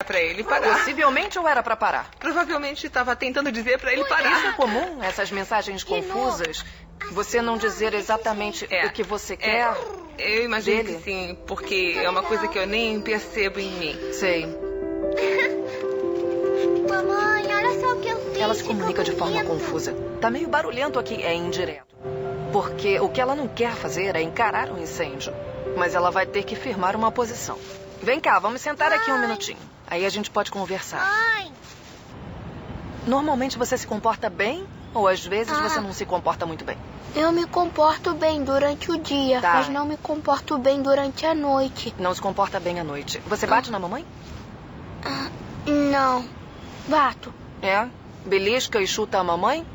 pra ele parar. Possivelmente ou era pra parar? Provavelmente estava tentando dizer pra ele parar. Isso é comum, essas mensagens confusas. Você não dizer exatamente o que você quer. Eu imagino dele? que sim, porque é uma coisa que eu nem percebo em mim. Sei. Mamãe, olha só o que eu fiz. Ela se comunica de forma confusa. Tá meio barulhento aqui, é indireto. Porque o que ela não quer fazer é encarar um incêndio. Mas ela vai ter que firmar uma posição. Vem cá, vamos sentar aqui um minutinho. Aí a gente pode conversar. Mãe. Normalmente você se comporta bem ou às vezes você não se comporta muito bem? Eu me comporto bem durante o dia, Tá. mas não me comporto bem durante a noite. Não se comporta bem à noite. Você bate na mamãe? Não. Bato. É? Belisca e chuta a mamãe?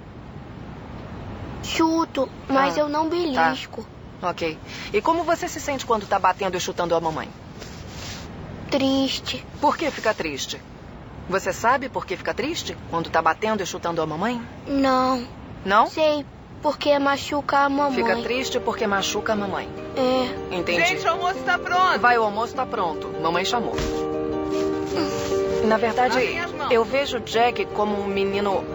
Chuto, mas eu não belisco. Ok. E como você se sente quando tá batendo e chutando a mamãe? Triste. Por que fica triste? Você sabe por que fica triste quando tá batendo e chutando a mamãe? Não. Não? Sei, porque machuca a mamãe. Fica triste porque machuca a mamãe. É. Entendi. Gente, o almoço tá pronto. Vai, o almoço tá pronto. Mamãe chamou. Na verdade, Lavem as mãos. eu vejo Jack como um menino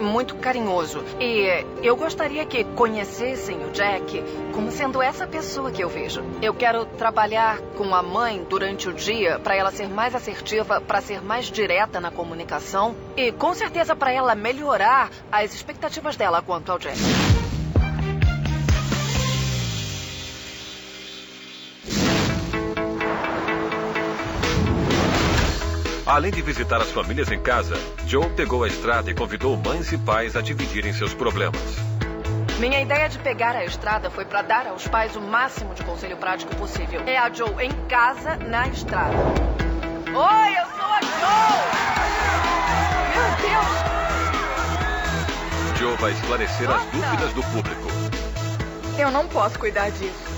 muito carinhoso. E eu gostaria que conhecessem o Jack como sendo essa pessoa que eu vejo. Eu quero trabalhar com a mãe durante o dia para ela ser mais assertiva, para ser mais direta na comunicação e com certeza para ela melhorar as expectativas dela quanto ao Jack. Além de visitar as famílias em casa, Joe pegou a estrada e convidou mães e pais a dividirem seus problemas. Minha ideia de pegar a estrada foi para dar aos pais o máximo de conselho prático possível. É a Joe em casa, na estrada. Oi, eu sou a Joe! Meu Deus! Joe vai esclarecer as dúvidas do público. Eu não posso cuidar disso.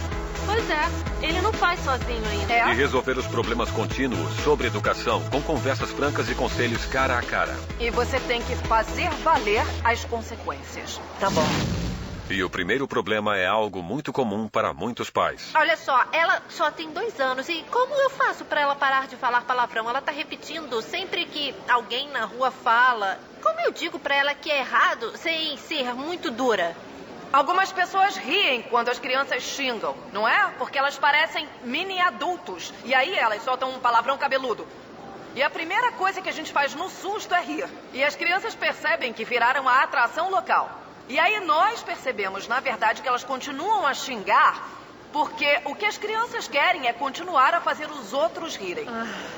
Pois é, ele não faz sozinho ainda. E resolver os problemas contínuos sobre educação com conversas francas e conselhos cara a cara. E você tem que fazer valer as consequências. Tá bom. E o primeiro problema é algo muito comum para muitos pais. Olha só, ela só tem 2 anos e como eu faço pra ela parar de falar palavrão? Ela tá repetindo sempre que alguém na rua fala. Como eu digo pra ela que é errado sem ser muito dura? Algumas pessoas riem quando as crianças xingam, não é? Porque elas parecem mini adultos. E aí elas soltam um palavrão cabeludo. E a primeira coisa que a gente faz no susto é rir. E as crianças percebem que viraram a atração local. E aí nós percebemos, na verdade, que elas continuam a xingar porque o que as crianças querem é continuar a fazer os outros rirem,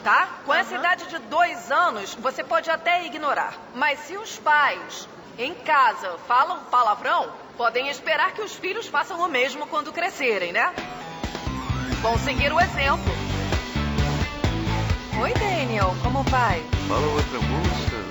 tá? Com essa idade de 2 anos, você pode até ignorar. Mas se os pais em casa falam palavrão, podem esperar que os filhos façam o mesmo quando crescerem, né? Vão seguir o exemplo. Oi, Daniel. Como vai? Fala outra moça.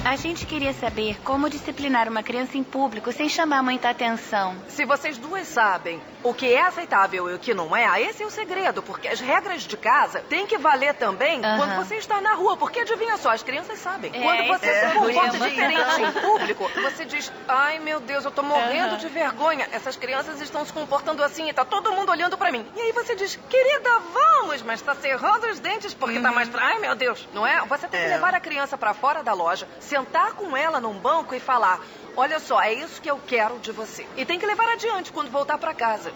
A gente queria saber como disciplinar uma criança em público sem chamar muita atenção. Se vocês duas sabem o que é aceitável e o que não é, esse é o segredo, porque as regras de casa têm que valer também quando você está na rua, porque adivinha só, as crianças sabem. Quando você se comporta diferente em público, você diz, ai meu Deus, eu tô morrendo de vergonha, essas crianças estão se comportando assim e tá todo mundo olhando pra mim. E aí você diz, querida, vamos, mas tá cerrando os dentes porque tá mais... Ai meu Deus, não é? Você tem que levar a criança pra fora da loja, sentar com ela num banco e falar, olha só, é isso que eu quero de você. E tem que levar adiante quando voltar pra casa.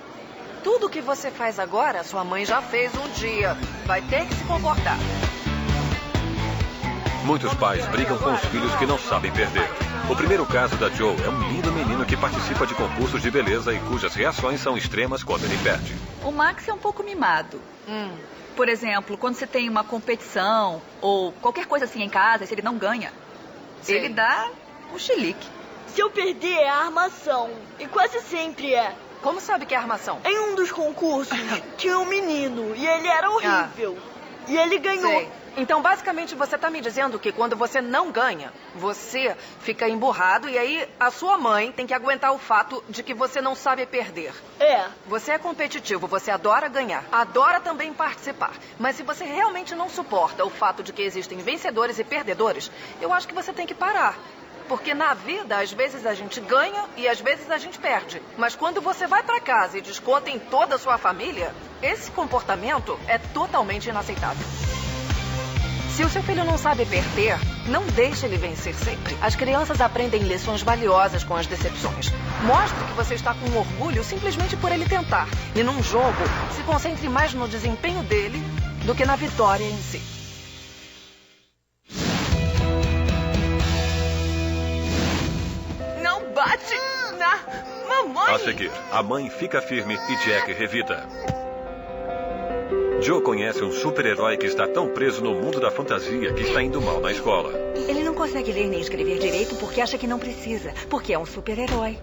Tudo que você faz agora, sua mãe já fez um dia. Vai ter que se comportar. Muitos pais brigam com os filhos que não sabem perder. O primeiro caso da Joe é um lindo menino que participa de concursos de beleza e cujas reações são extremas quando ele perde. O Max é um pouco mimado. Por exemplo, quando você tem uma competição ou qualquer coisa assim em casa, se ele não ganha, ele dá um chilique. Se eu perder, é a armação. E quase sempre é. Como sabe que é armação? Em um dos concursos, tinha um menino e ele era horrível. E ele ganhou. Sei. Então, basicamente, você tá me dizendo que quando você não ganha, você fica emburrado e aí a sua mãe tem que aguentar o fato de que você não sabe perder. É. Você é competitivo, você adora ganhar, adora também participar. Mas se você realmente não suporta o fato de que existem vencedores e perdedores, eu acho que você tem que parar. Porque na vida, às vezes a gente ganha e às vezes a gente perde. Mas quando você vai pra casa e desconta em toda a sua família, esse comportamento é totalmente inaceitável. Se o seu filho não sabe perder, não deixe ele vencer sempre. As crianças aprendem lições valiosas com as decepções. Mostre que você está com orgulho simplesmente por ele tentar. E num jogo, se concentre mais no desempenho dele do que na vitória em si. Não bate na mamãe. A seguir, a mãe fica firme e Jack revida. Joe conhece um super-herói que está tão preso no mundo da fantasia que está indo mal na escola. Ele não consegue ler nem escrever direito porque acha que não precisa, porque é um super-herói.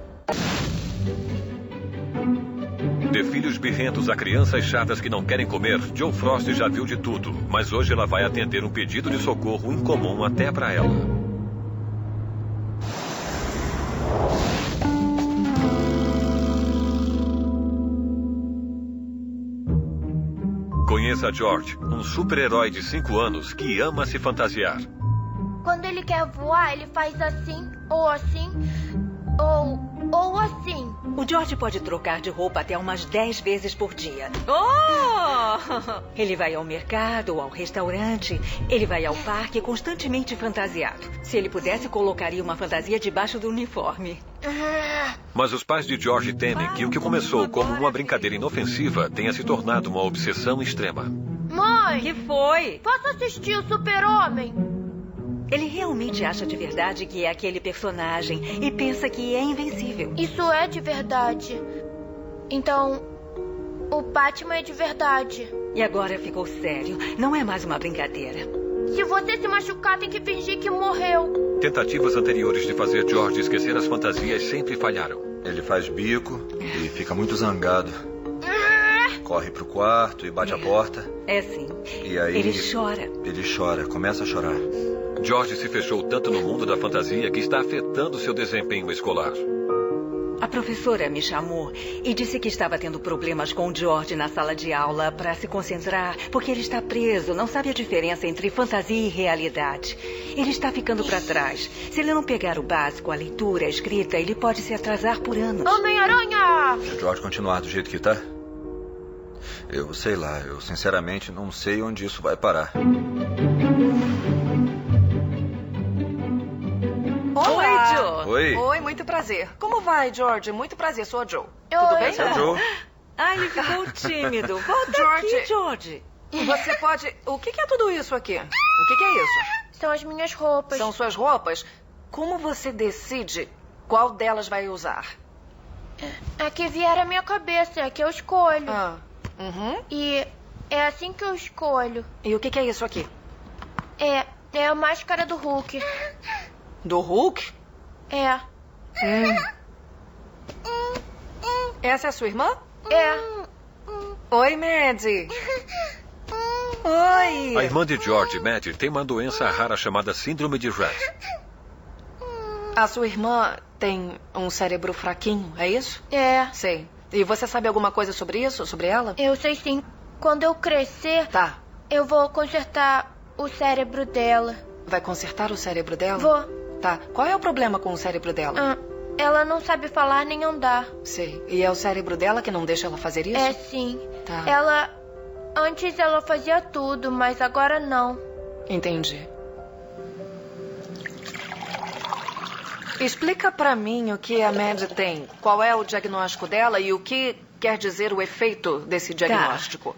De filhos birrentos a crianças chatas que não querem comer, Joe Frost já viu de tudo. Mas hoje ela vai atender um pedido de socorro incomum até para ela. Conheça George, um super-herói de 5 anos que ama se fantasiar. Quando ele quer voar, ele faz assim, ou assim, ou assim. O George pode trocar de roupa até umas 10 vezes por dia. Oh! Ele vai ao mercado ou ao restaurante. Ele vai ao parque constantemente fantasiado. Se ele pudesse, colocaria uma fantasia debaixo do uniforme. Mas os pais de George temem que o que começou como uma brincadeira inofensiva tenha se tornado uma obsessão extrema. Mãe! Que foi? Posso assistir o Super-Homem? Ele realmente acha de verdade que é aquele personagem e pensa que é invencível. Isso é de verdade. Então, o Batman é de verdade. E agora ficou sério. Não é mais uma brincadeira. Se você se machucar, tem que fingir que morreu. Tentativas anteriores de fazer George esquecer as fantasias sempre falharam. Ele faz bico e fica muito zangado. Corre pro quarto e bate a porta. É sim. E aí... Ele chora. Ele chora, começa a chorar. George se fechou tanto no mundo da fantasia que está afetando seu desempenho escolar. A professora me chamou e disse que estava tendo problemas com o George na sala de aula para se concentrar, porque ele está preso, não sabe a diferença entre fantasia e realidade. Ele está ficando para trás. Se ele não pegar o básico, a leitura, a escrita, ele pode se atrasar por anos. Homem-Aranha! Se o George continuar do jeito que tá, eu sei lá, eu sinceramente não sei onde isso vai parar. Olá. Joe. Oi. Oi, muito prazer. Como vai, George? Muito prazer, sou a Joe. Tudo bem? Esse é o Joe. Ai, ele ficou tímido. Volta George. aqui, George. Você pode... O que é tudo isso aqui? O que é isso? São as minhas roupas. São suas roupas? Como você decide qual delas vai usar? É que vier à minha cabeça, é que eu escolho. Ah. Uhum. E é assim que eu escolho. E o que é isso aqui? É a máscara do Hulk. Do Hulk? É. Essa é a sua irmã? É. Oi, Maddie. Oi. A irmã de George, Maddie, tem uma doença rara chamada síndrome de Rett. A sua irmã tem um cérebro fraquinho, é isso? É. Sei. E você sabe alguma coisa sobre isso? Sobre ela? Eu sei sim. Quando eu crescer, Tá. eu vou consertar o cérebro dela. Vai consertar o cérebro dela? Vou. Tá. Qual é o problema com o cérebro dela? Ela não sabe falar nem andar. Sei. E é o cérebro dela que não deixa ela fazer isso? É sim. Tá. Antes ela fazia tudo, mas agora não. Entendi. Explica pra mim o que a Maddie tem. Qual é o diagnóstico dela e o que quer dizer o efeito desse diagnóstico?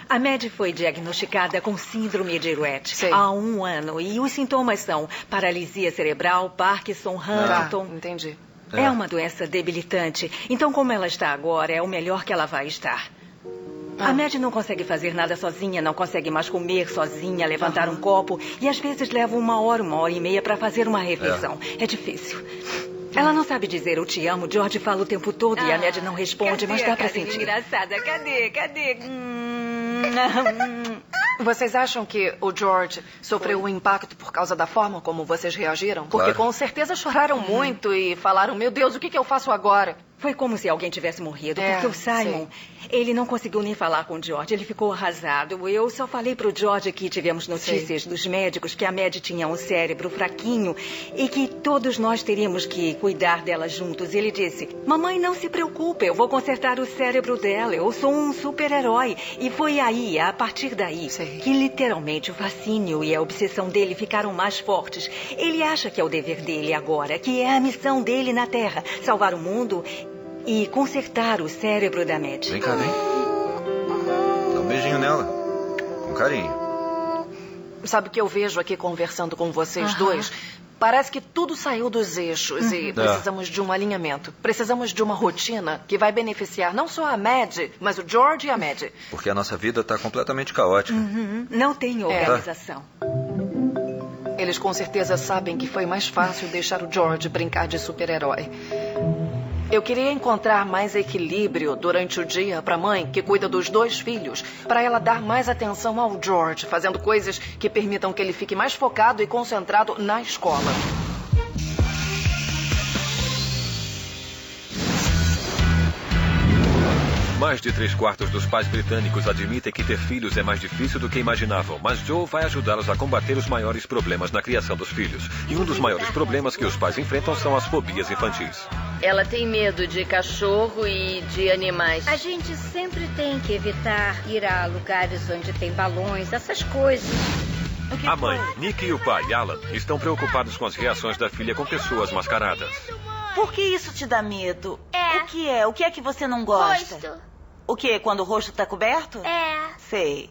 A Maddie foi diagnosticada com síndrome de Rett há 1 ano. E os sintomas são paralisia cerebral, Parkinson, Huntington. Tá, entendi. É uma doença debilitante. Então, como ela está agora, é o melhor que ela vai estar. A Maddie não consegue fazer nada sozinha, não consegue mais comer sozinha, levantar um copo. E às vezes leva 1 hora, 1h30 para fazer uma refeição. É difícil. Ela não sabe dizer eu te amo. George fala o tempo todo e a Maddie não responde, mas dá pra sentir. Engraçada, cadê? Vocês acham que o George sofreu um impacto por causa da forma como vocês reagiram? Porque Claro. com certeza choraram muito e falaram, meu Deus, o que eu faço agora? Foi como se alguém tivesse morrido, porque o Simon, ele não conseguiu nem falar com o George, ele ficou arrasado. Eu só falei pro George que tivemos notícias dos médicos que a Maddie tinha um cérebro fraquinho e que todos nós teríamos que cuidar dela juntos. Ele disse, mamãe, não se preocupe, eu vou consertar o cérebro dela, eu sou um super-herói. E foi aí, a partir daí, que literalmente o fascínio e a obsessão dele ficaram mais fortes. Ele acha que é o dever dele agora, que é a missão dele na Terra, salvar o mundo e consertar o cérebro da Maddie. Vem cá, vem. Dá um beijinho nela. Com carinho. Sabe o que eu vejo aqui conversando com vocês dois? Parece que tudo saiu dos eixos e precisamos de um alinhamento. Precisamos de uma rotina que vai beneficiar não só a Maddie, mas o George e a Maddie. Porque a nossa vida está completamente caótica. Não tem organização. Eles com certeza sabem que foi mais fácil deixar o George brincar de super-herói. Eu queria encontrar mais equilíbrio durante o dia para a mãe, que cuida dos 2 filhos, para ela dar mais atenção ao George, fazendo coisas que permitam que ele fique mais focado e concentrado na escola. Mais de 3/4 dos pais britânicos admitem que ter filhos é mais difícil do que imaginavam, mas Joe vai ajudá-los a combater os maiores problemas na criação dos filhos. E um dos maiores problemas que os pais enfrentam são as fobias infantis. Ela tem medo de cachorro e de animais. A gente sempre tem que evitar ir a lugares onde tem balões, essas coisas. A mãe, Nick, e o pai, Alan, estão preocupados com as reações da filha com pessoas mascaradas. Por que isso te dá medo? É. O que é? O que é que você não gosta? Rosto. O quê? Quando o rosto tá coberto? É. Sei.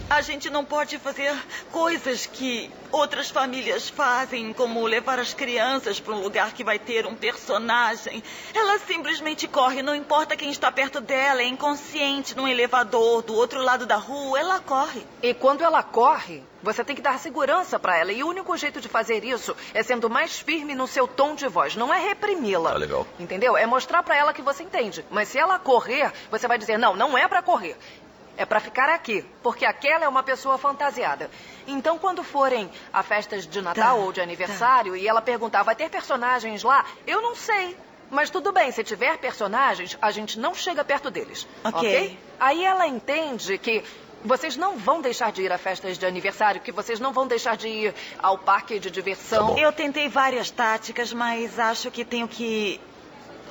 A gente não pode fazer coisas que outras famílias fazem, como levar as crianças para um lugar que vai ter um personagem. Ela simplesmente corre, não importa quem está perto dela, é inconsciente, num elevador, do outro lado da rua, ela corre. E quando ela corre, você tem que dar segurança para ela. E o único jeito de fazer isso é sendo mais firme no seu tom de voz. Não é reprimi-la. Ah, legal. Entendeu? É mostrar para ela que você entende. Mas se ela correr, você vai dizer, não é para correr. É para ficar aqui, porque aquela é uma pessoa fantasiada. Então, quando forem a festas de Natal ou de aniversário e ela perguntar, vai ter personagens lá? Eu não sei. Mas tudo bem, se tiver personagens, a gente não chega perto deles. Ok? Aí ela entende que vocês não vão deixar de ir a festas de aniversário, que vocês não vão deixar de ir ao parque de diversão. Eu tentei várias táticas, mas acho que tenho que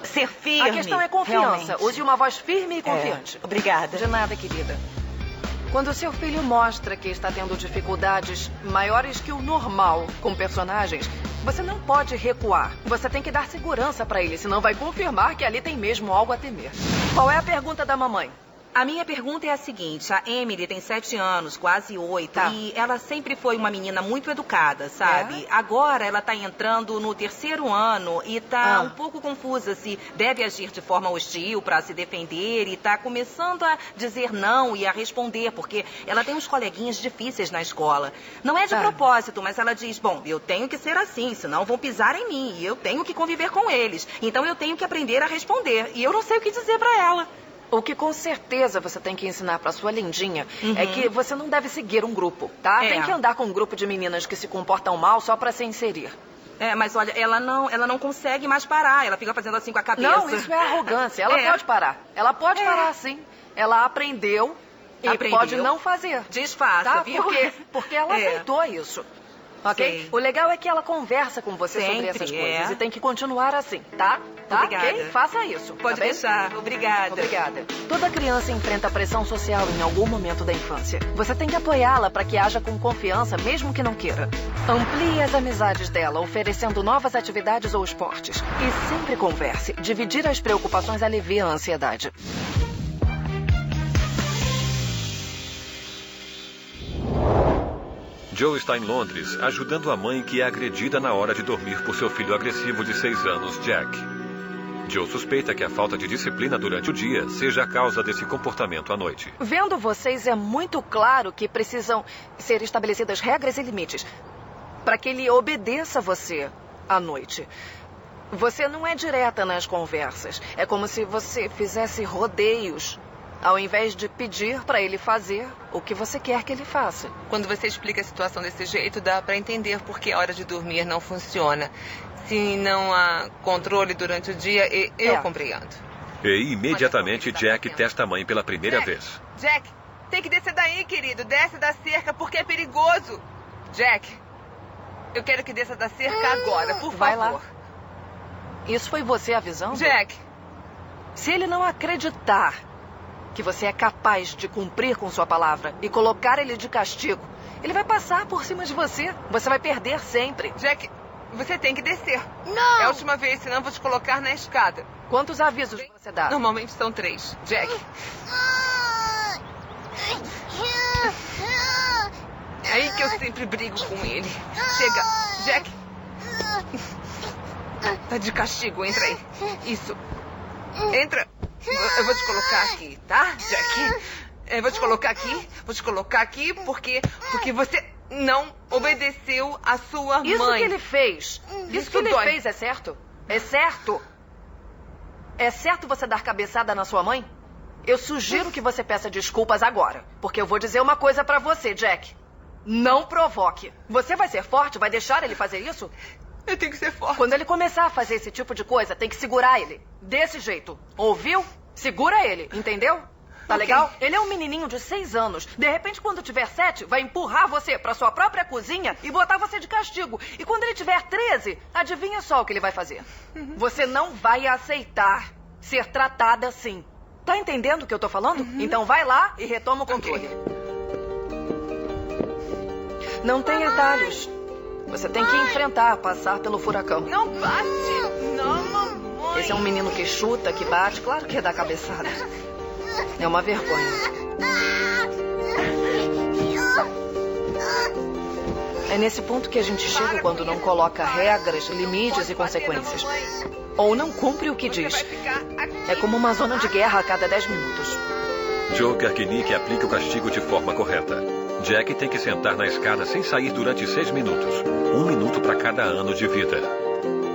ser firme. A questão é confiança. Realmente. Use uma voz firme e confiante. Obrigada. De nada, querida. Quando seu filho mostra que está tendo dificuldades maiores que o normal com personagens, você não pode recuar. Você tem que dar segurança para ele, senão vai confirmar que ali tem mesmo algo a temer. Qual é a pergunta da mamãe? A minha pergunta é a seguinte, a Emily tem 7 anos, quase 8, e ela sempre foi uma menina muito educada, sabe? Agora ela tá entrando no 3º ano e tá um pouco confusa se deve agir de forma hostil pra se defender e tá começando a dizer não e a responder, porque ela tem uns coleguinhas difíceis na escola. Não é de propósito, mas ela diz, bom, eu tenho que ser assim, senão vão pisar em mim e eu tenho que conviver com eles. Então eu tenho que aprender a responder e eu não sei o que dizer pra ela. O que com certeza você tem que ensinar pra sua lindinha é que você não deve seguir um grupo, tá? Tem que andar com um grupo de meninas que se comportam mal só pra se inserir. Mas olha, ela não consegue mais parar. Ela fica fazendo assim com a cabeça. Não, isso é arrogância. Ela pode parar. Ela pode parar, sim. Ela aprendeu e pode não fazer. Disfarça, tá? viu? Porque ela aceitou isso. Ok? Sei. O legal é que ela conversa com você sobre essas coisas e tem que continuar assim, tá? Obrigada. Ok? Faça isso. Pode deixar. Obrigada. Obrigada. Toda criança enfrenta pressão social em algum momento da infância. Você tem que apoiá-la para que haja com confiança, mesmo que não queira. Amplie as amizades dela, oferecendo novas atividades ou esportes. E sempre converse. Dividir as preocupações alivia a ansiedade. Joe está em Londres, ajudando a mãe que é agredida na hora de dormir por seu filho agressivo de 6 anos, Jack. Joe suspeita que a falta de disciplina durante o dia seja a causa desse comportamento à noite. Vendo vocês, é muito claro que precisam ser estabelecidas regras e limites para que ele obedeça você à noite. Você não é direta nas conversas. É como se você fizesse rodeios, ao invés de pedir para ele fazer o que você quer que ele faça. Quando você explica a situação desse jeito, dá para entender por que a hora de dormir não funciona. Se não há controle durante o dia, eu compreendo. E imediatamente Jack testa a mãe pela primeira vez. Jack, tem que descer daí, querido. Desce da cerca porque é perigoso. Jack, eu quero que desça da cerca agora, por favor. Vai lá. Isso foi você avisando? Jack. Se ele não acreditar que você é capaz de cumprir com sua palavra e colocar ele de castigo, ele vai passar por cima de você. Você vai perder sempre. Jack, você tem que descer. Não! É a última vez, senão eu vou te colocar na escada. Quantos avisos você dá? Normalmente são 3. Jack. É aí que eu sempre brigo com ele. Chega, Jack. Tá de castigo, entra aí. Isso. Entra. Eu vou te colocar aqui, tá, Jack? Eu vou te colocar aqui. Vou te colocar aqui porque você não obedeceu a sua mãe. Isso que ele fez. Isso que ele fez é certo? É certo? É certo você dar cabeçada na sua mãe? Eu sugiro que você peça desculpas agora. Porque eu vou dizer uma coisa pra você, Jack. Não provoque. Você vai ser forte? Vai deixar ele fazer isso? Eu tenho que ser forte. Quando ele começar a fazer esse tipo de coisa, tem que segurar ele. Desse jeito. Ouviu? Segura ele, entendeu? Tá legal? Ele é um menininho de 6 anos. De repente, quando tiver 7, vai empurrar você pra sua própria cozinha e botar você de castigo. E quando ele tiver 13, adivinha só o que ele vai fazer? Você não vai aceitar ser tratada assim. Tá entendendo o que eu tô falando? Então vai lá e retoma o controle. Não tem atalhos. Você tem que enfrentar, passar pelo furacão. Não bate! Não, mamãe! Esse é um menino que chuta, que bate, claro que é dar cabeçada. É uma vergonha. É nesse ponto que a gente chega quando não coloca regras, limites e consequências. Ou não cumpre o que diz. É como uma zona de guerra a cada 10 minutos. Joe quer que Nick aplique o castigo de forma correta. Jack tem que sentar na escada sem sair durante 6 minutos. 1 minuto para cada ano de vida.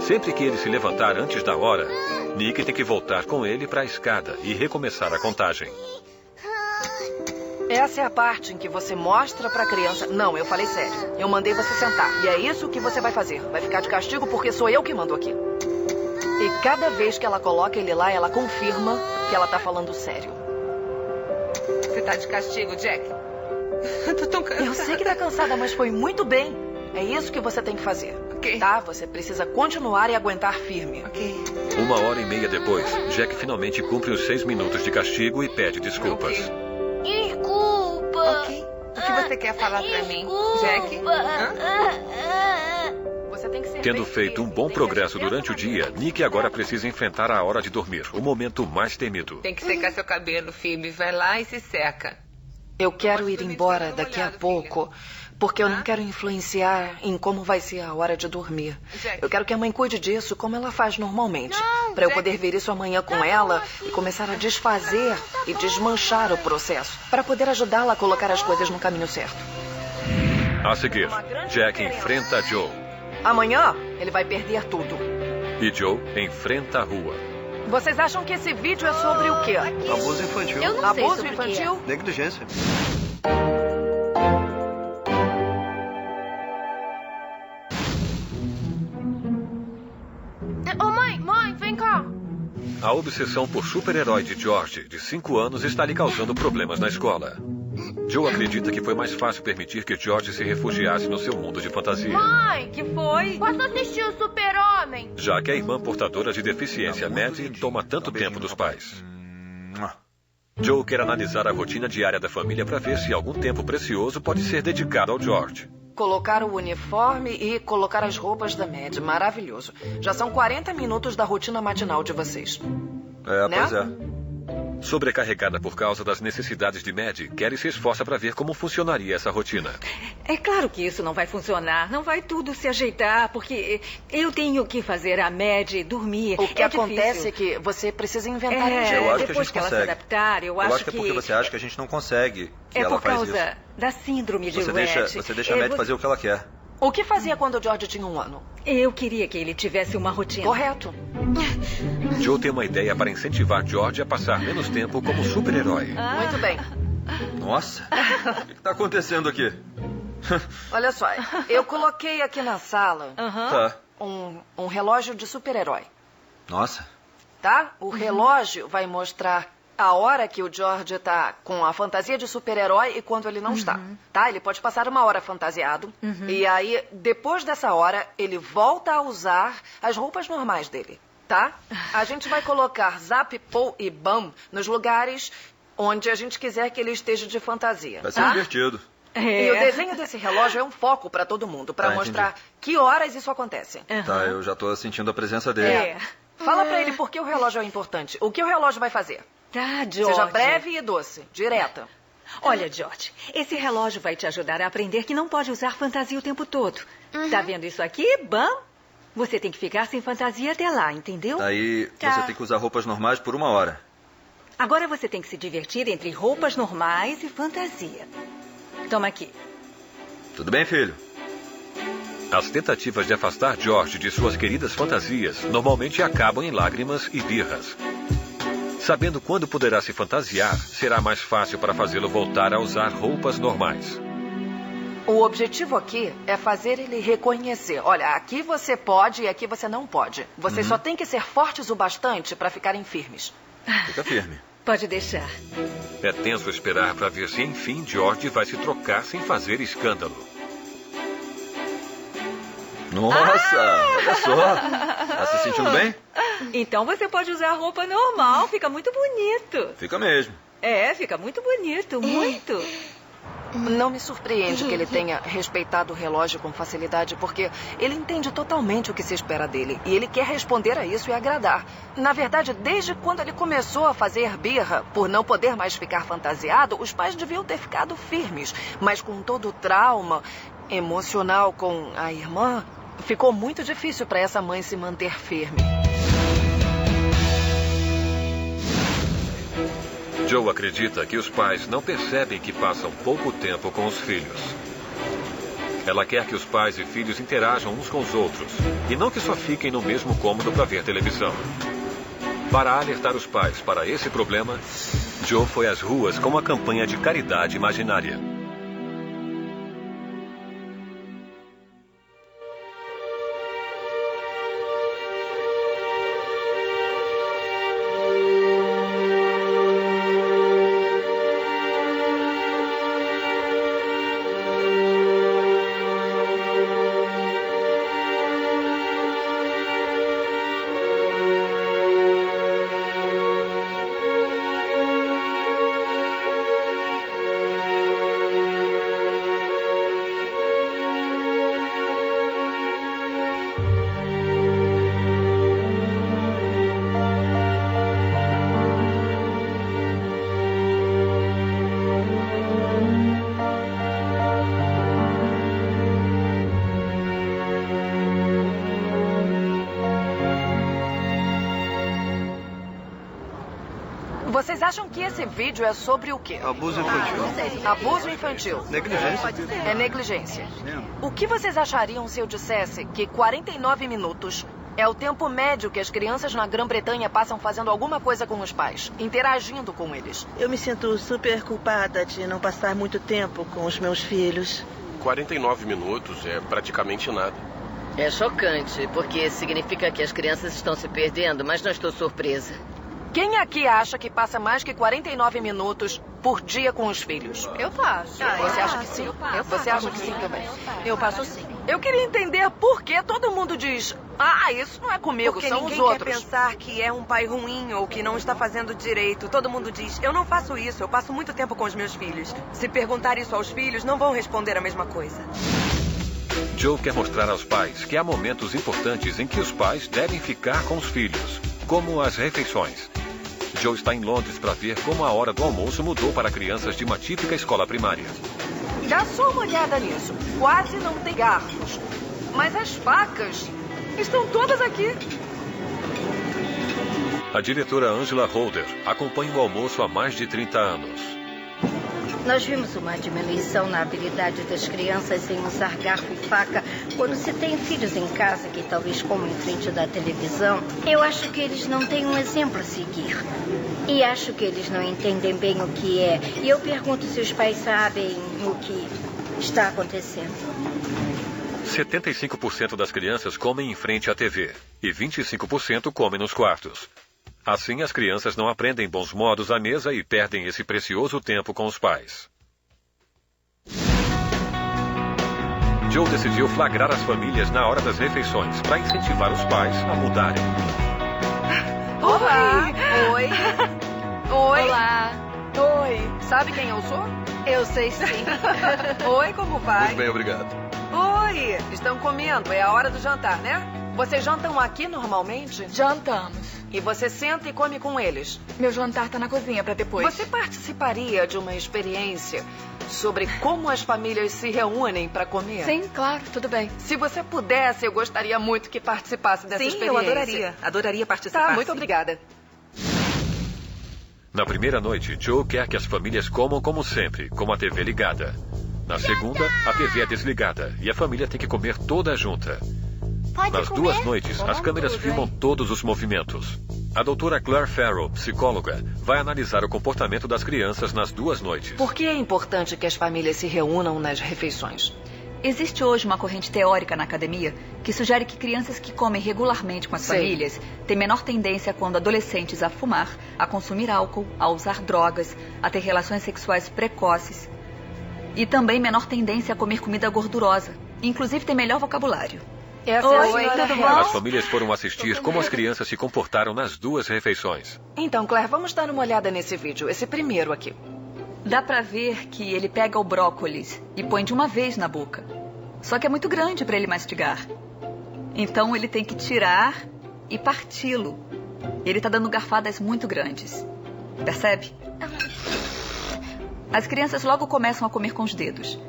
Sempre que ele se levantar antes da hora, Nick tem que voltar com ele para a escada e recomeçar a contagem. Essa é a parte em que você mostra pra criança... Não, eu falei sério. Eu mandei você sentar. E é isso que você vai fazer. Vai ficar de castigo porque sou eu que mando aqui. E cada vez que ela coloca ele lá, ela confirma que ela tá falando sério. Você tá de castigo, Jack? Eu tô tão cansada. Eu sei que tá cansada, mas foi muito bem. É isso que você tem que fazer. Ok. Tá? Você precisa continuar e aguentar firme. Ok. 1h30 depois, Jack finalmente cumpre os 6 minutos de castigo e pede desculpas. Desculpa. Ok. O que você quer falar pra mim, Jack? Você tem que ser Tendo bem feito um firme. bom Tem que progresso agir durante o dessa dia, maneira. Nick agora precisa enfrentar a hora de dormir, o momento mais temido. Tem que secar seu cabelo, Phoebe. Vai lá e se seca. Eu quero ir embora daqui a pouco, porque eu não quero influenciar em como vai ser a hora de dormir. Eu quero que a mãe cuide disso como ela faz normalmente. Pra eu poder ver isso amanhã com ela e começar a desfazer e desmanchar o processo. Para poder ajudá-la a colocar as coisas no caminho certo. A seguir, Jack enfrenta Joe. Amanhã, ele vai perder tudo. E Joe enfrenta a rua. Vocês acham que esse vídeo é sobre o quê? Abuso infantil. Eu não sei Abuso sobre o que é. infantil? Negligência. Mãe, vem cá. A obsessão por super-herói de George, de 5 anos, está lhe causando problemas na escola. Joe acredita que foi mais fácil permitir que George se refugiasse no seu mundo de fantasia. Mãe, Que foi? posso assistir o Super-Homem? Já que a irmã portadora de deficiência, Maddie, toma tanto tempo dos pais. Joe quer analisar a rotina diária da família para ver se algum tempo precioso pode ser dedicado ao George. Colocar o uniforme e colocar as roupas da Mad. Maravilhoso. Já são 40 minutos da rotina matinal de vocês. É, Né? pois é. Sobrecarregada por causa das necessidades de Maddie, Kelly se esforça para ver como funcionaria essa rotina. É claro que isso não vai funcionar. Não vai tudo se ajeitar, porque eu tenho que fazer a Mad dormir. O que é acontece difícil. é que você precisa inventar um jeito. Eu acho que a depois gente que ela se consegue. adaptar, eu acho acho que é porque você acha que a gente não consegue que é ela por faz causa isso. da síndrome de Você Rett. deixa a Maddie fazer o que ela quer. O que fazia quando o George tinha 1 ano? Eu queria que ele tivesse uma rotina. Correto. Joe tem uma ideia para incentivar George a passar menos tempo como super-herói. Muito bem. Nossa, o que está acontecendo aqui? Olha só, eu coloquei aqui na sala Tá. um relógio de super-herói. Nossa. Tá? O relógio vai mostrar a hora que o George tá com a fantasia de super-herói e quando ele não está. Tá? Ele pode passar 1 hora fantasiado. E aí, depois dessa hora, ele volta a usar as roupas normais dele. Tá? A gente vai colocar Zap, Pou e Bam nos lugares onde a gente quiser que ele esteja de fantasia. Vai ser divertido. E o desenho desse relógio é um foco para todo mundo, para mostrar que horas isso acontece. Tá, eu já tô sentindo a presença dele. Fala pra ele por que o relógio é importante. O que o relógio vai fazer? Tá, George. Seja breve e doce, direta. Olha, George, esse relógio vai te ajudar a aprender que não pode usar fantasia o tempo todo. Tá vendo isso aqui? Bam! Você tem que ficar sem fantasia até lá, entendeu? Daí você tem que usar roupas normais por 1 hora. Agora você tem que se divertir entre roupas normais e fantasia. Toma aqui. Tudo bem, filho? As tentativas de afastar George de suas queridas fantasias normalmente acabam em lágrimas e birras. Sabendo quando poderá se fantasiar, será mais fácil para fazê-lo voltar a usar roupas normais. O objetivo aqui é fazer ele reconhecer. Olha, aqui você pode e aqui você não pode. Vocês só têm que ser fortes o bastante para ficarem firmes. Fica firme. Pode deixar. É tenso esperar para ver se, enfim, George vai se trocar sem fazer escândalo. Nossa, olha só. Tá se sentindo bem? Então você pode usar roupa normal, fica muito bonito. Fica mesmo. Fica muito bonito, muito. Não me surpreende que ele tenha respeitado o relógio com facilidade, porque ele entende totalmente o que se espera dele. E ele quer responder a isso e agradar. Na verdade, desde quando ele começou a fazer birra por não poder mais ficar fantasiado, os pais deviam ter ficado firmes. Mas com todo o trauma emocional com a irmã, ficou muito difícil para essa mãe se manter firme. Joe acredita que os pais não percebem que passam pouco tempo com os filhos. Ela quer que os pais e filhos interajam uns com os outros e não que só fiquem no mesmo cômodo para ver televisão. Para alertar os pais para esse problema, Joe foi às ruas com uma campanha de caridade imaginária. Vocês acham que esse vídeo é sobre o quê? Abuso infantil. Abuso infantil. Negligência. É negligência. O que vocês achariam se eu dissesse que 49 minutos é o tempo médio que as crianças na Grã-Bretanha passam fazendo alguma coisa com os pais, interagindo com eles? Eu me sinto super culpada de não passar muito tempo com os meus filhos. 49 minutos é praticamente nada. É chocante, porque significa que as crianças estão se perdendo, mas não estou surpresa. Quem aqui acha que passa mais que 49 minutos por dia com os filhos? Eu passo. Você acha que sim? Você acha que sim também? Eu passo sim. Eu queria entender por que todo mundo diz: isso não é comigo, porque são os ninguém outros. quer pensar que é um pai ruim ou que não está fazendo direito. Todo mundo diz: eu não faço isso, eu passo muito tempo com os meus filhos. Se perguntar isso aos filhos, não vão responder a mesma coisa. Joe quer mostrar aos pais que há momentos importantes em que os pais devem ficar com os filhos, como as refeições. Joe está em Londres para ver como a hora do almoço mudou para crianças de uma típica escola primária. Dá só uma olhada nisso. Quase não tem garfos. Mas as facas estão todas aqui. A diretora Angela Holder acompanha o almoço há mais de 30 anos. Nós vimos uma diminuição na habilidade das crianças em usar garfo e faca quando se tem filhos em casa que talvez comam em frente da televisão. Eu acho que eles não têm um exemplo a seguir. E acho que eles não entendem bem o que é. E eu pergunto se os pais sabem o que está acontecendo. 75% das crianças comem em frente à TV e 25% comem nos quartos. Assim, as crianças não aprendem bons modos à mesa e perdem esse precioso tempo com os pais. Joe decidiu flagrar as famílias na hora das refeições para incentivar os pais a mudarem. Olá! Oi! Oi! Olá! Oi! Sabe quem eu sou? Eu sei sim. Oi, como vai? Muito bem, obrigado. Oi! Estão comendo, é a hora do jantar, né? Vocês jantam aqui normalmente? Jantamos. E você senta e come com eles? Meu jantar tá na cozinha pra depois. Você participaria de uma experiência sobre como as famílias se reúnem para comer? Sim, claro, tudo bem. Se você pudesse, eu gostaria muito que participasse dessa experiência. Sim, eu adoraria. Adoraria participar. Tá, muito obrigada. Na primeira noite, Joe quer que as famílias comam como sempre, com a TV ligada. Na segunda, a TV é desligada e a família tem que comer toda junta. Nas duas noites, as câmeras filmam todos os movimentos. A doutora Claire Farrell, psicóloga, vai analisar o comportamento das crianças nas duas noites. Por que é importante que as famílias se reúnam nas refeições? Existe hoje uma corrente teórica na academia que sugere que crianças que comem regularmente com as famílias têm menor tendência quando adolescentes a fumar, a consumir álcool, a usar drogas, a ter relações sexuais precoces e também menor tendência a comer comida gordurosa. Inclusive tem melhor vocabulário. Oi, tudo bom? As famílias foram assistir como as crianças se comportaram nas duas refeições. Então, Claire, vamos dar uma olhada nesse vídeo, esse primeiro aqui. Dá pra ver que ele pega o brócolis e põe de uma vez na boca. Só que é muito grande pra ele mastigar. Então ele tem que tirar e parti-lo. Ele tá dando garfadas muito grandes. Percebe? As crianças logo começam a comer com os dedos.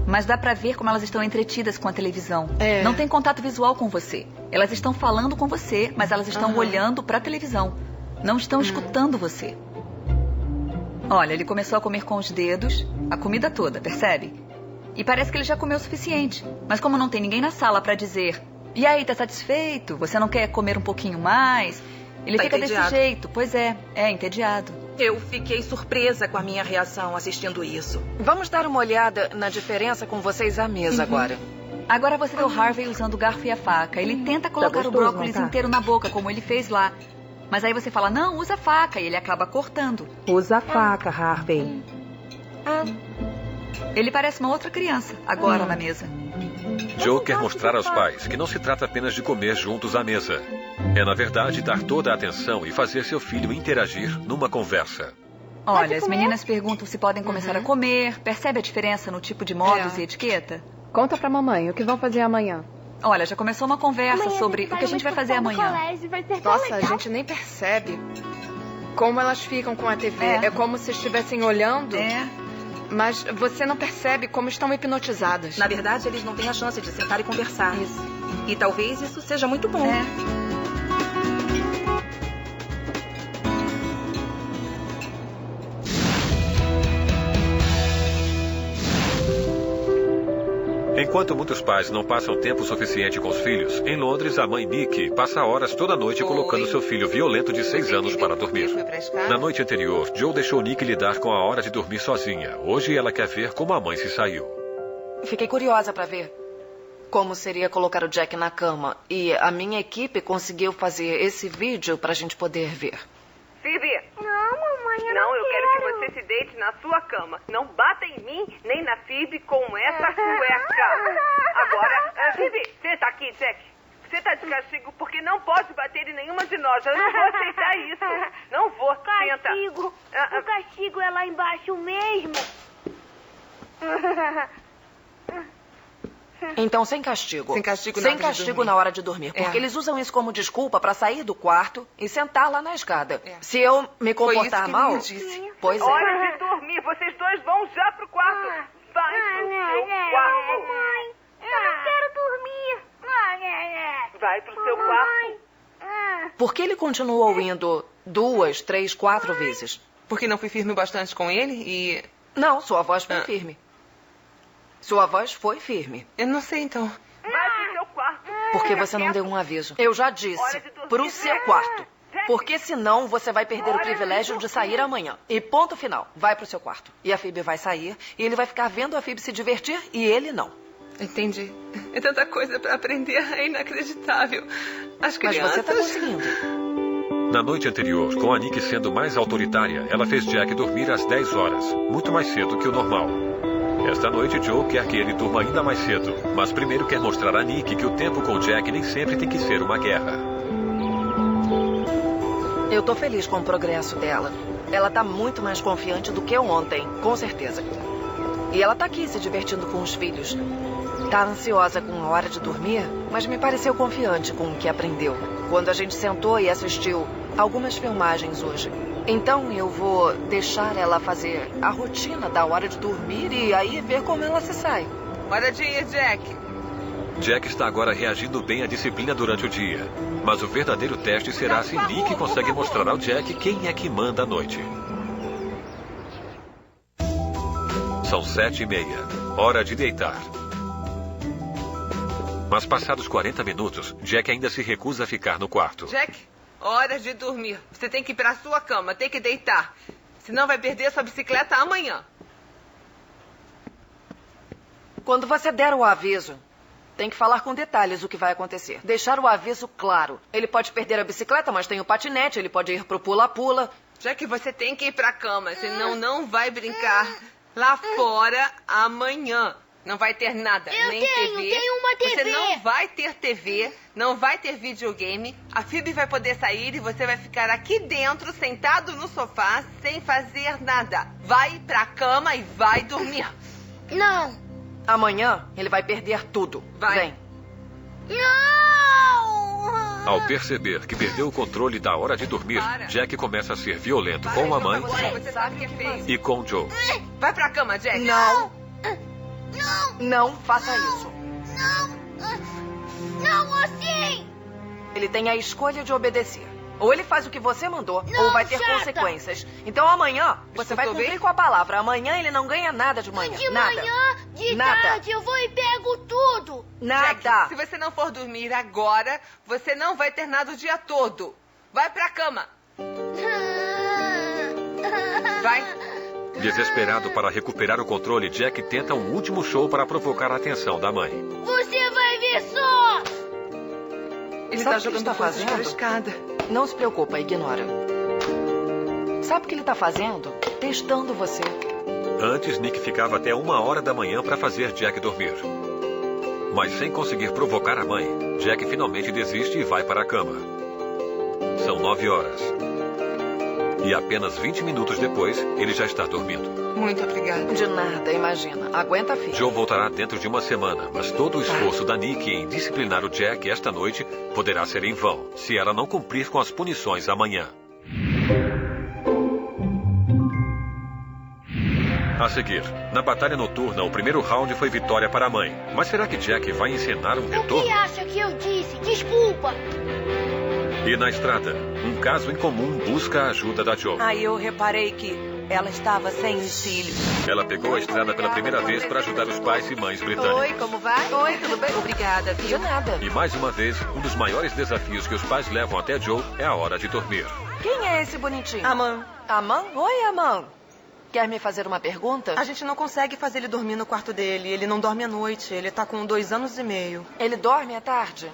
Mas dá pra ver como elas estão entretidas com a televisão. Não tem contato visual com você. Elas estão falando com você, mas elas estão olhando pra televisão. Não estão escutando você. Olha, ele começou a comer com os dedos, a comida toda, percebe? E parece que ele já comeu o suficiente. Mas como não tem ninguém na sala pra dizer: e aí, tá satisfeito? Você não quer comer um pouquinho mais? Ele fica desse jeito. Pois é entediado. Eu fiquei surpresa com a minha reação assistindo isso. Vamos dar uma olhada na diferença com vocês à mesa agora. Agora você vê o Harvey usando o garfo e a faca. Ele tenta colocar o brócolis inteiro na boca, como ele fez lá. Mas aí você fala: não, usa a faca. E ele acaba cortando. Usa a faca, Harvey. Ele parece uma outra criança, agora na mesa. Joe quer mostrar aos pais que não se trata apenas de comer juntos à mesa. É, na verdade, dar toda a atenção e fazer seu filho interagir numa conversa. Olha, as meninas perguntam se podem começar a comer. Percebe a diferença no tipo de modos e etiqueta? Conta pra mamãe, o que vão fazer amanhã? Olha, já começou uma conversa sobre o que a gente vai fazer amanhã. Nossa, a gente nem percebe como elas ficam com a TV. É como se estivessem olhando. Mas você não percebe como estão hipnotizadas. Na verdade, eles não têm a chance de sentar e conversar. E talvez isso seja muito bom. Enquanto muitos pais não passam tempo suficiente com os filhos, em Londres, a mãe Nicky passa horas toda noite colocando seu filho violento de 6 anos para dormir. Na noite anterior, Joe deixou Nicky lidar com a hora de dormir sozinha. Hoje ela quer ver como a mãe se saiu. Fiquei curiosa para ver como seria colocar o Jack na cama. E a minha equipe conseguiu fazer esse vídeo pra gente poder ver. Phoebe! Não, mamãe, eu quero que você se deite na sua cama. Não bata em mim, nem na Phoebe com essa cueca. Agora, Phoebe, senta aqui, Jack. Você tá de castigo porque não pode bater em nenhuma de nós. Eu não vou aceitar isso. Não vou, senta. Castigo. O castigo é lá embaixo mesmo. Então, sem castigo. Sem castigo, sem castigo na hora de dormir. Porque eles usam isso como desculpa pra sair do quarto e sentar lá na escada. Se eu me comportar mal... Pois é. Hora de dormir. Vocês dois vão já pro quarto. Vai pro seu quarto. Mãe, eu não quero dormir. Vai pro seu quarto. Por que ele continuou indo 2, 3, 4 vezes? Porque não fui firme bastante com ele e... Não, sua voz foi firme. Sua voz foi firme. Eu não sei, então. Vai pro seu quarto. Porque você não deu um aviso. Eu já disse, pro seu quarto. Porque senão você vai perder o privilégio de sair amanhã. E ponto final. Vai pro seu quarto. E a Phoebe vai sair e ele vai ficar vendo a Phoebe se divertir e ele não. Entendi. É tanta coisa pra aprender, é inacreditável. As crianças... Mas você tá conseguindo. Na noite anterior, com a Nick sendo mais autoritária, ela fez Jack dormir às 10 horas, muito mais cedo que o normal. Esta noite, Joe quer que ele durma ainda mais cedo, mas primeiro quer mostrar a Nick que o tempo com Jack nem sempre tem que ser uma guerra. Eu tô feliz com o progresso dela. Ela tá muito mais confiante do que ontem, com certeza. E ela tá aqui se divertindo com os filhos. Tá ansiosa com a hora de dormir, mas me pareceu confiante com o que aprendeu. Quando a gente sentou e assistiu algumas filmagens hoje. Então eu vou deixar ela fazer a rotina da hora de dormir e aí ver como ela se sai. Hora de ir, Jack. Jack está agora reagindo bem à disciplina durante o dia. Mas o verdadeiro teste será se Nick consegue mostrar ao Jack quem é que manda à noite. São 7h30. Hora de deitar. Mas passados 40 minutos, Jack ainda se recusa a ficar no quarto. Jack, hora de dormir. Você tem que ir pra sua cama, tem que deitar. Senão vai perder sua bicicleta amanhã. Quando você der o aviso, tem que falar com detalhes o que vai acontecer. Deixar o aviso claro. Ele pode perder a bicicleta, mas tem o patinete, ele pode ir pro pula-pula. Jack, você tem que ir pra cama, senão não vai brincar lá fora amanhã. Não vai ter nada, nem TV. Tenho uma TV. Você não vai ter TV, não vai ter videogame. A Phoebe vai poder sair e você vai ficar aqui dentro, sentado no sofá, sem fazer nada. Vai pra cama e vai dormir. Não. Amanhã ele vai perder tudo. Vai. Vem. Não! Ao perceber que perdeu o controle da hora de dormir, Jack começa a ser violento com a mãe Você sabe que é feio. e com Joe. Vai pra cama, Jack. Não. Não! Não faça isso. Não assim! Ele tem a escolha de obedecer. Ou ele faz o que você mandou, Não, ou vai ter chata. consequências. Então amanhã, você vai cumprir com a palavra. Amanhã ele não ganha nada de manhã. De nada. manhã, de nada. tarde, eu vou e pego tudo. Nada. Jack, se você não for dormir agora, você não vai ter nada o dia todo. Vai pra cama. Vai. Desesperado para recuperar o controle, Jack tenta um último show para provocar a atenção da mãe. Você vai ver só! Ele Sabe tá jogando coisas pela escada. Não se preocupa, ignora. Sabe o que ele tá fazendo? Testando você. Antes, Nick ficava até 1h da manhã para fazer Jack dormir. Mas sem conseguir provocar a mãe, Jack finalmente desiste e vai para a cama. São 9h. E apenas 20 minutos depois, ele já está dormindo. Muito obrigada. De nada, imagina. Aguenta, filho. Joe voltará dentro de uma semana, mas todo o esforço da Nick em disciplinar o Jack esta noite poderá ser em vão, se ela não cumprir com as punições amanhã. A seguir, na batalha noturna, o primeiro round foi vitória para a mãe. Mas será que Jack vai encenar um O retorno? que acha que eu disse? Desculpa. E na estrada, um caso incomum busca a ajuda da Joe. Aí eu reparei que ela estava sem os cílios. Ela pegou a estrada pela primeira vez para ajudar os pais e mães britânicos. Oi, como vai? Oi, tudo bem? Obrigada, viu? De nada. E mais uma vez, um dos maiores desafios que os pais levam até Joe é a hora de dormir. Quem é esse bonitinho? Aman. Aman? Oi, Aman. Quer me fazer uma pergunta? A gente não consegue fazer ele dormir no quarto dele. Ele não dorme à noite. Ele tá com 2 anos e meio. Ele dorme à tarde?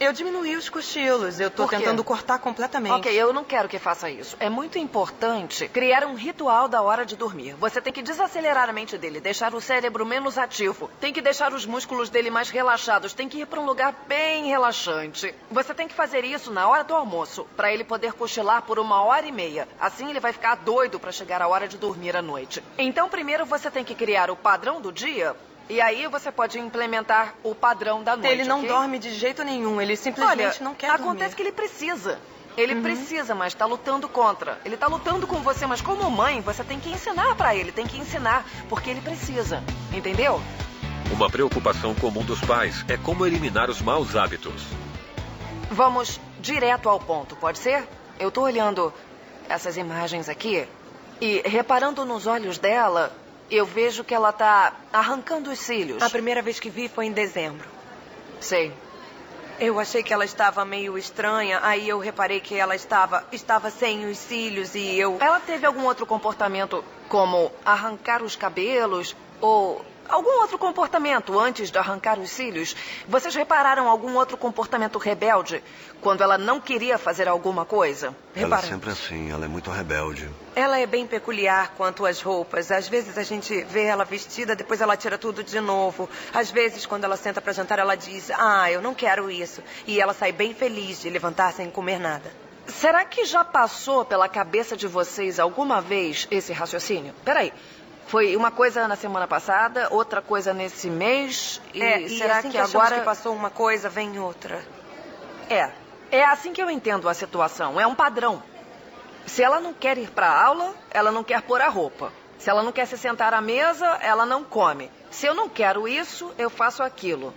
Eu diminuí os cochilos. Eu tô Por quê? tentando cortar completamente. Ok, eu não quero que faça isso. É muito importante criar um ritual da hora de dormir. Você tem que desacelerar a mente dele, deixar o cérebro menos ativo. Tem que deixar os músculos dele mais relaxados. Tem que ir para um lugar bem relaxante. Você tem que fazer isso na hora do almoço, para ele poder cochilar por 1h30. Assim ele vai ficar doido para chegar a hora de dormir à noite. Então, primeiro você tem que criar o padrão do dia. E aí você pode implementar o padrão da noite. Ele não okay? dorme de jeito nenhum. Ele simplesmente não quer dormir. Acontece que ele precisa. Ele precisa, mas tá lutando contra. Ele tá lutando com você, mas como mãe, você tem que ensinar pra ele. Tem que ensinar, porque ele precisa. Entendeu? Uma preocupação comum dos pais é como eliminar os maus hábitos. Vamos direto ao ponto, pode ser? Eu tô olhando essas imagens aqui e reparando nos olhos dela... Eu vejo que ela tá arrancando os cílios. A primeira vez que vi foi em dezembro. Sei. Eu achei que ela estava meio estranha. Aí eu reparei que ela estava sem os cílios e eu... Ela teve algum outro comportamento, como arrancar os cabelos ou algum outro comportamento antes de arrancar os cílios? Vocês repararam algum outro comportamento rebelde quando ela não queria fazer alguma coisa? Ela é sempre assim, ela é muito rebelde. Ela é bem peculiar quanto às roupas. Às vezes a gente vê ela vestida, depois ela tira tudo de novo. Às vezes, quando ela senta para jantar, ela diz, eu não quero isso. E ela sai bem feliz de levantar sem comer nada. Será que já passou pela cabeça de vocês alguma vez esse raciocínio? Peraí. Foi uma coisa na semana passada, outra coisa nesse mês, e será assim que agora que passou uma coisa, vem outra? É assim que eu entendo a situação, é um padrão. Se ela não quer ir para aula, ela não quer pôr a roupa. Se ela não quer se sentar à mesa, ela não come. Se eu não quero isso, eu faço aquilo.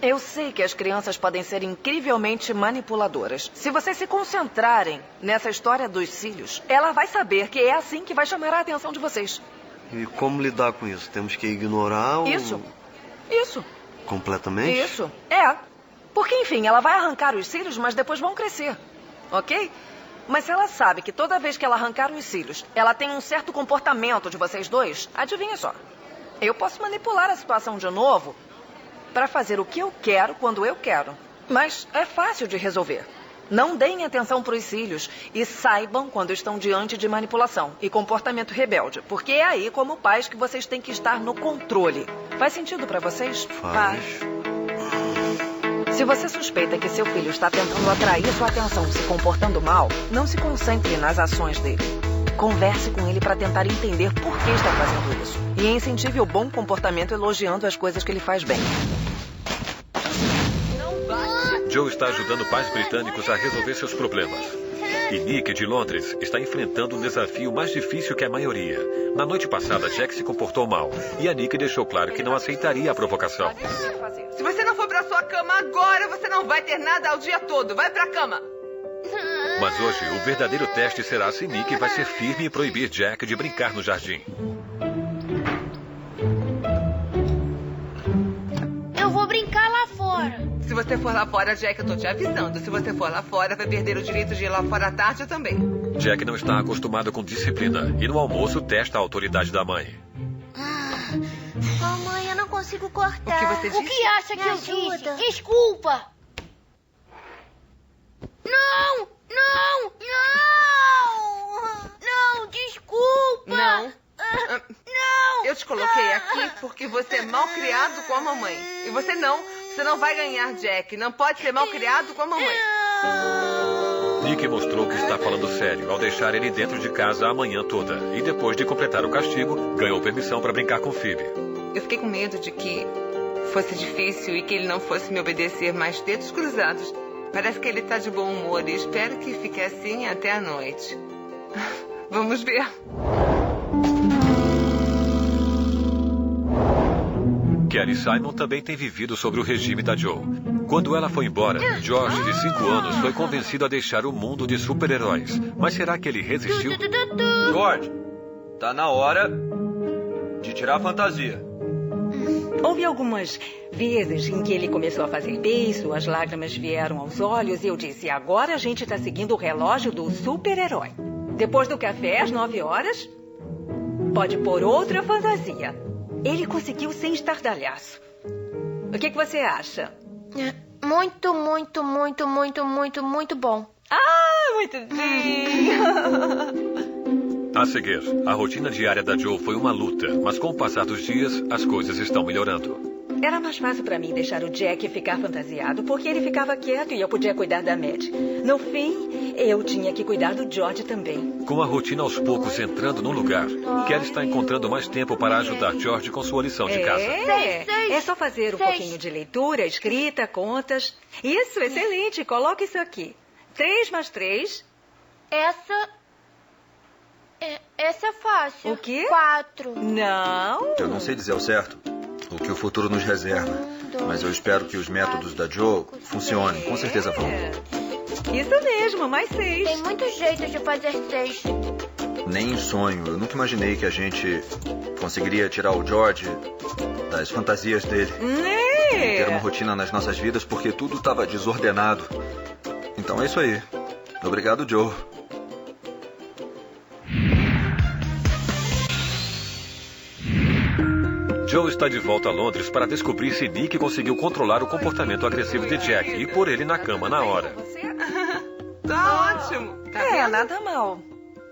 Eu sei que as crianças podem ser incrivelmente manipuladoras. Se vocês se concentrarem nessa história dos cílios, ela vai saber que é assim que vai chamar a atenção de vocês. E como lidar com isso? Temos que ignorar Isso. completamente? Isso. Porque, enfim, ela vai arrancar os cílios, mas depois vão crescer. Ok? Mas se ela sabe que toda vez que ela arrancar os cílios, ela tem um certo comportamento de vocês dois, adivinha só. Eu posso manipular a situação de novo para fazer o que eu quero quando eu quero. Mas é fácil de resolver. Não deem atenção para os cílios e saibam quando estão diante de manipulação e comportamento rebelde, porque é aí, como pais, que vocês têm que estar no controle. Faz sentido para vocês? Faz. Se você suspeita que seu filho está tentando atrair sua atenção se comportando mal, não se concentre nas ações dele. Converse com ele para tentar entender por que está fazendo isso. E incentive o bom comportamento elogiando as coisas que ele faz bem. Joe está ajudando pais britânicos a resolver seus problemas. E Nick, de Londres, está enfrentando um desafio mais difícil que a maioria. Na noite passada, Jack se comportou mal. E a Nick deixou claro que não aceitaria a provocação. Se você não for pra sua cama agora, você não vai ter nada ao dia todo. Vai pra cama. Mas hoje, o verdadeiro teste será se Nick vai ser firme e proibir Jack de brincar no jardim. Eu vou brincar lá fora. Se você for lá fora, Jack, eu tô te avisando. Se você for lá fora, vai perder o direito de ir lá fora à tarde também. Jack não está acostumado com disciplina e no almoço testa a autoridade da mãe. Mãe, eu não consigo cortar. O que você disse? O que acha que eu disse? Desculpa. Não! Não! Não! Não, desculpa! Não. Não! Eu te coloquei aqui porque você é mal criado com a mamãe. E você não vai ganhar, Jack. Não pode ser mal criado com a mamãe. Nick mostrou que está falando sério ao deixar ele dentro de casa a manhã toda. E depois de completar o castigo, ganhou permissão para brincar com Phoebe. Eu fiquei com medo de que fosse difícil e que ele não fosse me obedecer, mas dedos cruzados. Parece que ele está de bom humor e espero que fique assim até a noite. Vamos ver. Kelly Simon também tem vivido sobre o regime da Joe. Quando ela foi embora, George, de 5 anos, foi convencido a deixar o mundo de super-heróis. Mas será que ele resistiu? George, tá na hora de tirar a fantasia. Houve algumas vezes em que ele começou a fazer beijo, as lágrimas vieram aos olhos e eu disse, agora a gente está seguindo o relógio do super-herói. Depois do café, às 9 horas, pode pôr outra fantasia. Ele conseguiu sem estardalhaço. O que você acha? Muito, muito, muito, muito, muito, muito bom. Muito bem. A seguir, a rotina diária da Joe foi uma luta, mas com o passar dos dias, as coisas estão melhorando. Era mais fácil para mim deixar o Jack ficar fantasiado, porque ele ficava quieto e eu podia cuidar da Mad. No fim, eu tinha que cuidar do George também. Com a rotina aos poucos entrando no lugar, Kelly está encontrando mais tempo para ajudar George com sua lição de casa. É só fazer um pouquinho de leitura, escrita, contas. Isso, excelente. Coloque isso aqui. 3 mais 3. Essa é fácil. O quê? 4. Não. Eu não sei dizer ao certo o que o futuro nos reserva, mas eu espero que os métodos da Joe funcionem. Com certeza vão. Isso mesmo, mais 6. Tem muitos jeitos de fazer 6. Nem em sonho. Eu nunca imaginei que a gente conseguiria tirar o George das fantasias dele. E ter uma rotina nas nossas vidas porque tudo estava desordenado. Então é isso aí. Obrigado, Joe. Joe está de volta a Londres para descobrir se Nick conseguiu controlar o comportamento agressivo de Jack e pôr ele na cama na hora. Tá ótimo. Tá vendo? Nada mal.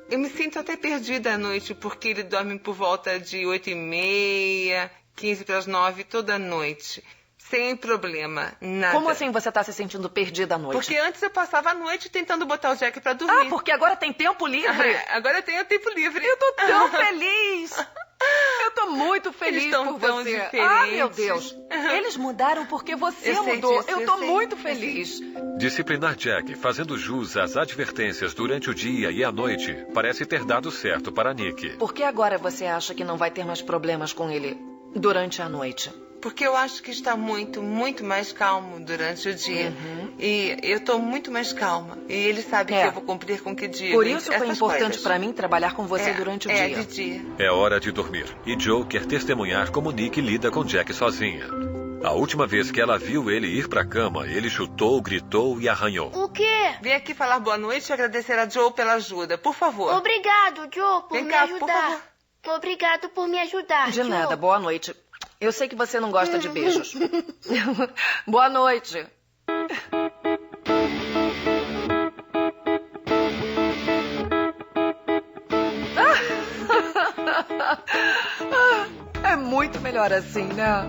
Eu me sinto até perdida à noite, porque ele dorme por volta de 8h30, 8:45 toda noite. Sem problema, nada. Como assim você tá se sentindo perdida à noite? Porque antes eu passava a noite tentando botar o Jack pra dormir. Ah, porque agora tem tempo livre? Agora eu tenho tempo livre. Eu tô tão feliz. Eu tô muito feliz Eles por tão você. diferentes. Ah, meu Deus. Eles mudaram porque você Eu sei mudou. disso, eu eu tô sei, muito eu feliz. Disciplinar Jack, fazendo jus às advertências durante o dia e a noite, parece ter dado certo para Nick. Por que agora você acha que não vai ter mais problemas com ele durante a noite? Porque eu acho que está muito, muito mais calmo durante o dia. E eu tô muito mais calma. E ele sabe que eu vou cumprir com o que digo. Por isso foi essas importante coisas. pra mim trabalhar com você durante o dia. de dia. É hora de dormir. E Joe quer testemunhar como Nick lida com Jack sozinha. A última vez que ela viu ele ir pra cama, ele chutou, gritou e arranhou. O quê? Vem aqui falar boa noite e agradecer a Joe pela ajuda, por favor. Obrigado, Joe, por Vem me cá, ajudar. por favor. Obrigado por me ajudar, De Joe. nada, boa noite. Eu sei que você não gosta de beijos. Boa noite. É muito melhor assim, né?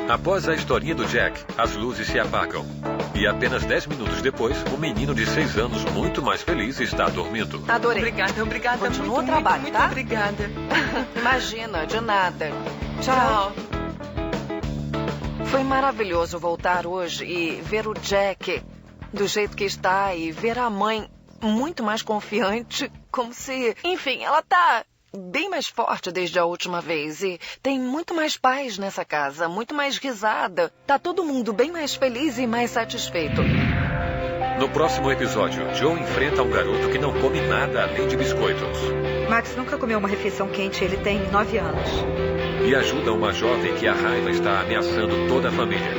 Após a historinha do Jack, as luzes se apagam. E apenas 10 minutos depois, um menino de 6 anos, muito mais feliz, está dormindo. Adorei. Obrigada. Continua muito, o trabalho, muito, tá? Muito obrigada. Imagina, de nada. Tchau. Foi maravilhoso voltar hoje e ver o Jack do jeito que está e ver a mãe muito mais confiante, como se... Enfim, ela tá bem mais forte desde a última vez e tem muito mais paz nessa casa, muito mais risada. Tá todo mundo bem mais feliz e mais satisfeito. No próximo episódio, Joe enfrenta um garoto que não come nada além de biscoitos. Max nunca comeu uma refeição quente, ele tem 9 anos. E ajuda uma jovem que a raiva está ameaçando toda a família.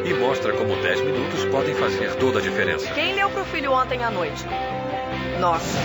E mostra como 10 minutos podem fazer toda a diferença. Quem leu pro filho ontem à noite? Nossa.